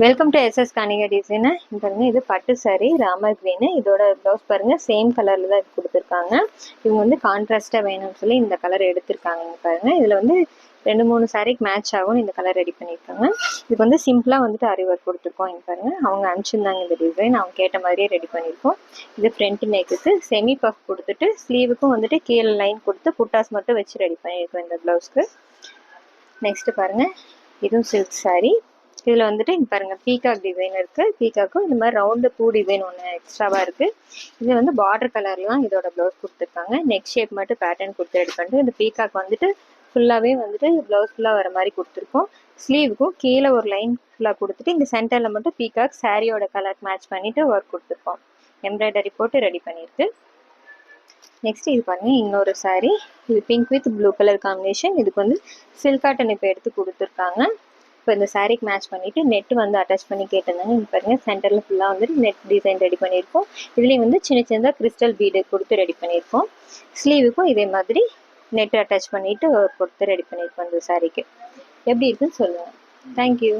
Welcome to SS Kanika design. பாருங்க, இது பட்டு சாரி ராமர் கிரீன். இதோட ப்ளவுஸ் பாருங்க சேம் கலர்ல தான் இது கொடுத்துருக்காங்க. இவங்க வந்து கான்ட்ராஸ்டா வேணும்னு சொல்லி இந்த கலர் எடுத்திருக்காங்க. பாருங்க, இதுல வந்து 2-3 சாரிக்கு மேட்ச் ஆகும் இந்த கலர் ரெடி பண்ணியிருக்காங்க. இதுக்கு வந்து சிம்பிளா வந்துட்டு அரி ஒர்க் கொடுத்துருக்கோம். இங்க பாருங்க, அவங்க அனுப்பிச்சிருந்தாங்க இந்த டிசைன், அவங்க கேட்ட மாதிரியே ரெடி பண்ணியிருக்கோம். இது ஃப்ரண்ட் நெக்குக்கு செமி பஃப் கொடுத்துட்டு ஸ்லீவுக்கும் வந்துட்டு கீழே லைன் கொடுத்து புட்டாஸ் மட்டும் வச்சு ரெடி பண்ணியிருக்கோம் இந்த ப்ளவுஸ்க்கு. நெக்ஸ்ட் பாருங்க, இதுவும் சில்க் சாரி. இதில் வந்துட்டு இங்கே பாருங்கள் பீகாக் டிசைன் இருக்குது. பீகாக்கும் இந்த மாதிரி ரவுண்டு பூ டிசைன் ஒன்று எக்ஸ்ட்ராவாக இருக்குது. இது வந்து பார்டர் கலர்லாம் இதோட ப்ளவுஸ் கொடுத்துருக்காங்க. நெக் ஷேப் மட்டும் பேட்டர்ன் கொடுத்து ரெடி பண்ணிட்டு இந்த பீகாக் வந்துட்டு ஃபுல்லாகவே வந்துட்டு ப்ளவுஸ் ஃபுல்லாக வர மாதிரி கொடுத்துருக்கோம். ஸ்லீவுக்கும் கீழே ஒரு லைன் ஃபுல்லாக கொடுத்துட்டு இந்த சென்டரில் மட்டும் பீகாக் சாரியோட கலர் மேட்ச் பண்ணிவிட்டு ஒர்க் கொடுத்துருக்கோம். எம்ப்ராய்டரி போட்டு ரெடி பண்ணியிருக்கு. நெக்ஸ்ட் இது பாருங்க, இன்னொரு சாரீ. இது pink with blue colour combination. இதுக்கு வந்து சில்க் காட்டன் இப்போ எடுத்து கொடுத்துருக்காங்க. இப்போ இந்த சாரீக்கு மேட்ச் பண்ணிவிட்டு நெட்டு வந்து அட்டாச் பண்ணி கேட்டிருந்தாங்க. இங்கே பாருங்கள், சென்டரில் ஃபுல்லாக வந்துட்டு நெட் டிசைன் ரெடி பண்ணியிருக்கோம். இதுலேயும் வந்து சின்ன சின்னதாக கிறிஸ்டல் பீடு கொடுத்து ரெடி பண்ணியிருக்கோம். ஸ்லீவுக்கும் இதே மாதிரி நெட் அட்டாச் பண்ணிவிட்டு கொடுத்து ரெடி பண்ணியிருக்கோம் இந்த சாரீக்கு. எப்படி இருக்குன்னு சொல்லுங்கள். தேங்க்யூ.